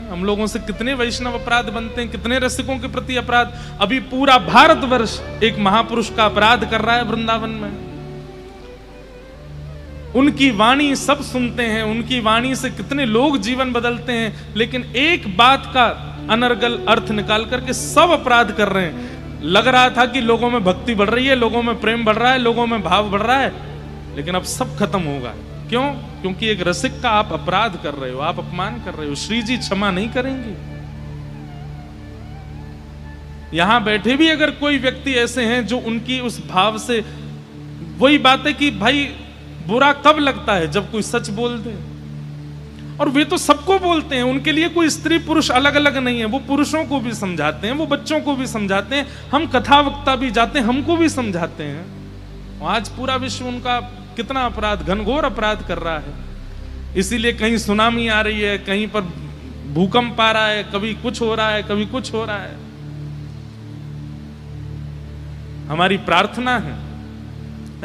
हम लोगों से कितने वैष्णव अपराध बनते हैं, कितने रसिकों के प्रति अपराध। अभी पूरा भारतवर्ष एक महापुरुष का अपराध कर रहा है वृंदावन में। उनकी वाणी सब सुनते हैं, उनकी वाणी से कितने लोग जीवन बदलते हैं, लेकिन एक बात का अनर्गल अर्थ निकाल करके सब अपराध कर रहे हैं। लग रहा था कि लोगों में भक्ति बढ़ रही है, लोगों में प्रेम बढ़ रहा है, लोगों में भाव बढ़ रहा है, लेकिन अब सब खत्म होगा। क्यों? क्योंकि एक रसिक का आप अपराध कर रहे हो, आप अपमान कर रहे हो। श्री जी क्षमा नहीं करेंगे। यहां बैठे भी अगर कोई व्यक्ति ऐसे हैं जो उनकी उस भाव से, वही बात है कि भाई बुरा कब लगता है, जब कोई सच बोल दे। और वे तो सबको बोलते हैं, उनके लिए कोई स्त्री पुरुष अलग अलग नहीं है। वो पुरुषों को भी समझाते हैं, वो बच्चों को भी समझाते हैं, हम कथा वक्ता भी जाते हैं, हमको भी समझाते हैं। आज पूरा विश्व उनका कितना अपराध, घनघोर अपराध कर रहा है। इसीलिए कहीं सुनामी आ रही है, कहीं पर भूकंप आ रहा है, कभी कुछ हो रहा है, कभी कुछ हो रहा है। हमारी प्रार्थना है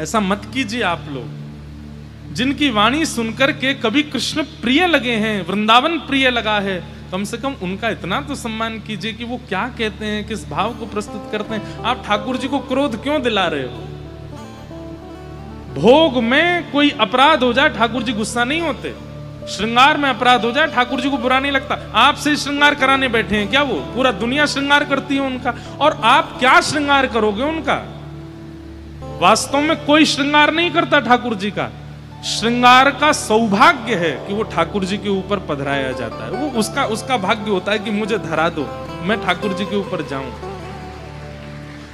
ऐसा मत कीजिए आप लोग। जिनकी वाणी सुनकर के कभी कृष्ण प्रिय लगे हैं, वृंदावन प्रिय लगा है, कम से कम उनका इतना तो सम्मान कीजिए कि वो क्या कहते हैं, किस भाव को प्रस्तुत करते हैं। आप ठाकुर जी को क्रोध क्यों दिला रहे हो? भोग में कोई अपराध हो जाए ठाकुर जी गुस्सा नहीं होते, श्रृंगार में अपराध हो जाए ठाकुर जी को बुरा नहीं लगता। आपसे श्रृंगार कराने बैठे हैं क्या? वो पूरा दुनिया श्रृंगार करती है उनका, और आप क्या श्रृंगार करोगे उनका? वास्तव में कोई श्रृंगार नहीं करता ठाकुर जी का। श्रृंगार का सौभाग्य है कि वो ठाकुर जी के ऊपर पधराया जाता है। वो उसका भाग्य होता है कि मुझे धरा दो, मैं ठाकुर जी के ऊपर जाऊं।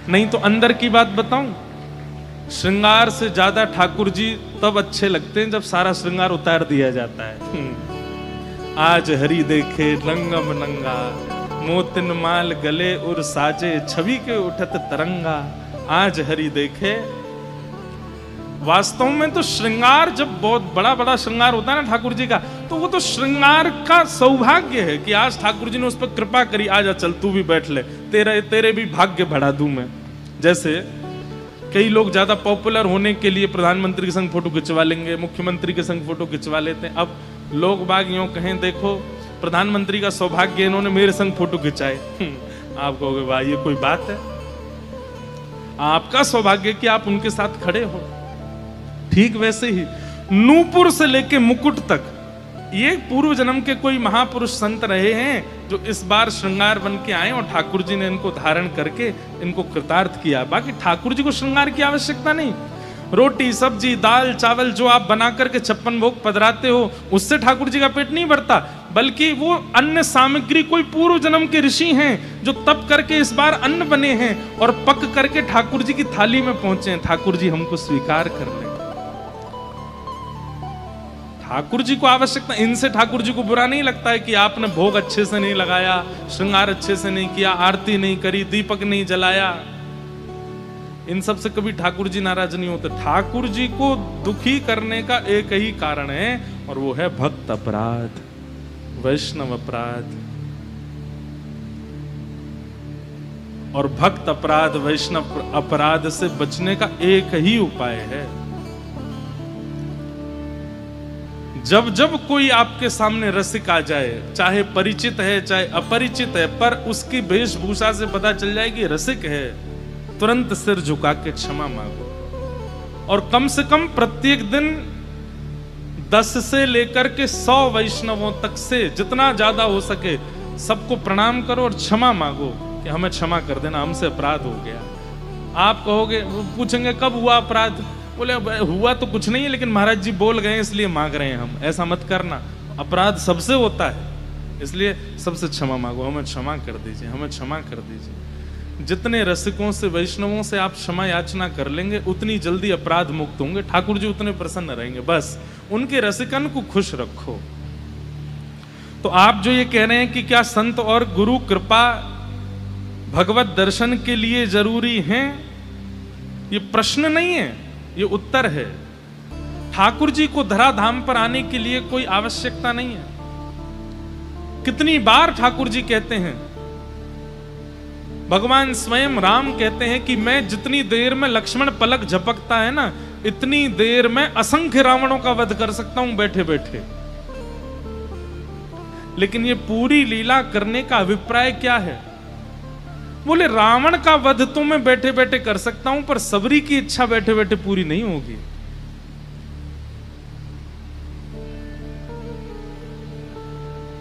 नहीं तो अंदर की बात बताऊं, श्रृंगार से ज्यादा ठाकुर जी तब अच्छे लगते हैं जब सारा श्रृंगार उतार दिया जाता है। आज हरि देखे रंगम नंगा, मोतिन माल गले और साजे, छवि के उठत तरंगा। आज हरि देखे। वास्तव में तो श्रृंगार, जब बहुत बड़ा बड़ा श्रृंगार होता है ना ठाकुर जी का, तो वो तो श्रृंगार का सौभाग्य है कि आज ठाकुर जी ने उस पर कृपा करी। आजा चल तू भी बैठ ले, तेरे भी भाग्य बढ़ा दूं मैं। जैसे कई लोग ज्यादा पॉपुलर होने के लिए प्रधानमंत्री के संग फोटो खिंचवा लेंगे, मुख्यमंत्री के संग फोटो खिंचवा लेते हैं। अब लोग बाग यूं कहें, देखो प्रधानमंत्री का सौभाग्य, इन्होंने मेरे संग फोटो खिंचाए। आप कहोगे वाह ये कोई बात है? आपका सौभाग्य कि आप उनके साथ खड़े हो। ठीक वैसे ही नूपुर से लेके मुकुट तक ये पूर्व जन्म के कोई महापुरुष संत रहे हैं जो इस बार श्रृंगार बन के आए और ठाकुर जी ने इनको धारण करके इनको कृतार्थ किया। बाकी ठाकुर जी को श्रृंगार की आवश्यकता नहीं। रोटी सब्जी दाल चावल जो आप बना करके 56 भोग पधराते हो, उससे ठाकुर जी का पेट नहीं भरता, बल्कि वो अन्न सामग्री कोई पूर्व जन्म के ऋषि हैं जो तप करके इस बार अन्न बने हैं और पक करके ठाकुर जी की थाली में पहुंचे हैं। ठाकुर जी हमको स्वीकार कर लें। ठाकुर जी को आवश्यकता, इनसे ठाकुर जी को बुरा नहीं लगता है कि आपने भोग अच्छे से नहीं लगाया, श्रृंगार अच्छे से नहीं किया, आरती नहीं करी, दीपक नहीं जलाया। इन सब से कभी ठाकुर जी नाराज नहीं होते। ठाकुर जी को दुखी करने का एक ही कारण है और वो है भक्त अपराध, वैष्णव अपराध। और भक्त अपराध वैष्णव अपराध से बचने का एक ही उपाय है। जब जब कोई आपके सामने रसिक आ जाए, चाहे परिचित है चाहे अपरिचित है, पर उसकी वेशभूषा से पता चल जाए कि रसिक है, तुरंत सिर झुका के क्षमा मांगो। और कम से कम प्रत्येक दिन 10 से लेकर के 100 वैष्णवों तक से जितना ज्यादा हो सके सबको प्रणाम करो और क्षमा मांगो कि हमें क्षमा कर देना, हमसे अपराध हो गया। आप कहोगे, पूछेंगे कब हुआ अपराध? बोले हुआ तो कुछ नहीं है, लेकिन महाराज जी बोल गए इसलिए मांग रहे हैं हम। ऐसा मत करना, अपराध सबसे होता है, इसलिए सबसे क्षमा मांगो, हमें क्षमा कर दीजिए, हमें क्षमा कर दीजिए। जितने रसिकों से वैष्णवों से आप क्षमा याचना कर लेंगे उतनी जल्दी अपराध मुक्त होंगे, ठाकुर जी उतने प्रसन्न रहेंगे। बस उनके रसिकन को खुश रखो। तो आप जो ये कह रहे हैं कि क्या संत और गुरु कृपा भगवत दर्शन के लिए जरूरी है, ये प्रश्न नहीं है, ये उत्तर है। ठाकुर जी को धराधाम पर आने के लिए कोई आवश्यकता नहीं है। कितनी बार ठाकुर जी कहते हैं, भगवान स्वयं राम कहते हैं कि मैं जितनी देर में लक्ष्मण पलक झपकता है ना, इतनी देर में असंख्य रावणों का वध कर सकता हूं बैठे बैठे। लेकिन ये पूरी लीला करने का अभिप्राय क्या है? बोले रावण का वध तो मैं बैठे बैठे कर सकता हूं, पर सबरी की इच्छा बैठे बैठे पूरी नहीं होगी।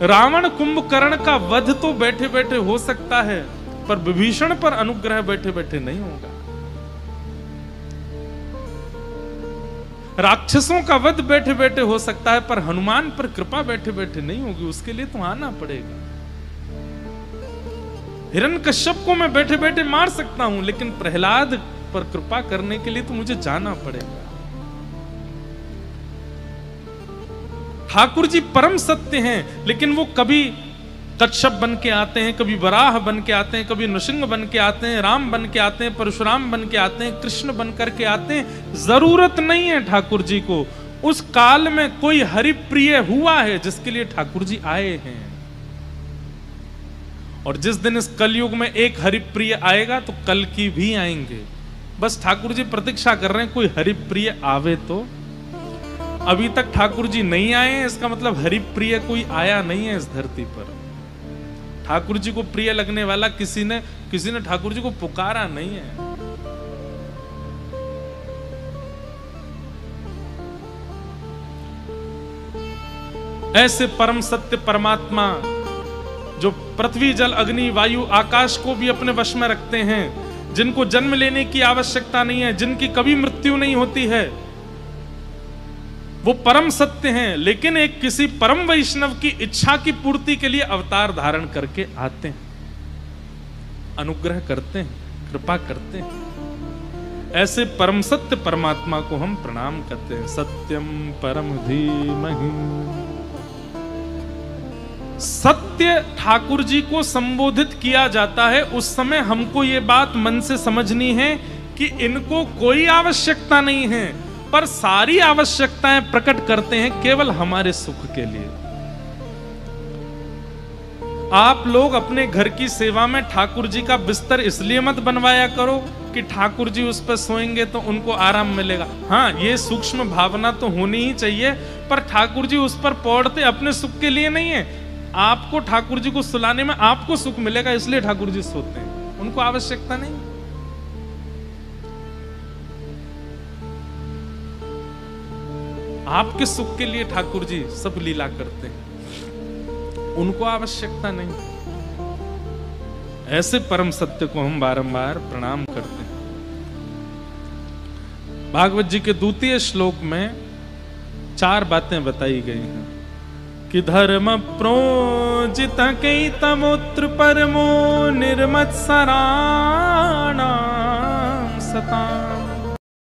रावण कुंभकर्ण का वध तो बैठे बैठे हो सकता है, पर विभीषण पर अनुग्रह बैठे बैठे नहीं होगा। राक्षसों का वध बैठे बैठे हो सकता है, पर हनुमान पर कृपा बैठे बैठे नहीं होगी। उसके लिए तो आना पड़ेगा। हिरण्यकश्यप को मैं बैठे बैठे मार सकता हूं, लेकिन प्रहलाद पर कृपा करने के लिए तो मुझे जाना पड़ेगा। ठाकुर जी परम सत्य हैं, लेकिन वो कभी कच्छप बन के आते हैं, कभी वराह बन के आते हैं, कभी नृसिंह बन के आते हैं, राम बन के आते हैं, परशुराम बन के आते हैं, कृष्ण बन करके आते हैं। जरूरत नहीं है ठाकुर जी को। उस काल में कोई हरिप्रिय हुआ है जिसके लिए ठाकुर जी आए हैं। और जिस दिन इस कलयुग में एक हरिप्रिय आएगा तो कल की भी आएंगे। बस ठाकुर जी प्रतीक्षा कर रहे हैं कोई हरिप्रिय आवे तो। अभी तक ठाकुर जी नहीं आए हैं, इसका मतलब हरिप्रिय कोई आया नहीं है इस धरती पर। ठाकुर जी को प्रिय लगने वाला किसी ने ठाकुर जी को पुकारा नहीं है। ऐसे परम सत्य परमात्मा जो पृथ्वी जल अग्नि वायु आकाश को भी अपने वश में रखते हैं, जिनको जन्म लेने की आवश्यकता नहीं है, जिनकी कभी मृत्यु नहीं होती है, वो परम सत्य हैं। लेकिन एक किसी परम वैष्णव की इच्छा की पूर्ति के लिए अवतार धारण करके आते हैं, अनुग्रह करते हैं, कृपा करते हैं। ऐसे परम सत्य परमात्मा को हम प्रणाम करते हैं। सत्यम परम धीमहि। सत्य ठाकुर जी को संबोधित किया जाता है, उस समय हमको ये बात मन से समझनी है कि इनको कोई आवश्यकता नहीं है, पर सारी आवश्यकताएं प्रकट करते हैं केवल हमारे सुख के लिए। आप लोग अपने घर की सेवा में ठाकुर जी का बिस्तर इसलिए मत बनवाया करो कि ठाकुर जी उस पर सोएंगे तो उनको आराम मिलेगा। हाँ, ये सूक्ष्म भावना तो होनी ही चाहिए, पर ठाकुर जी उस पर पौड़ते अपने सुख के लिए नहीं है। आपको ठाकुर जी को सुलाने में आपको सुख मिलेगा, इसलिए ठाकुर जी सोते हैं, उनको आवश्यकता नहीं। आपके सुख के लिए ठाकुर जी सब लीला करते हैं, उनको आवश्यकता नहीं। ऐसे परम सत्य को हम बारंबार प्रणाम करते हैं। भागवत जी के द्वितीय श्लोक में 4 बातें बताई गई हैं कि धर्म प्रोजित कई तमोत्र परमो निर्मत्सराणाम सताम।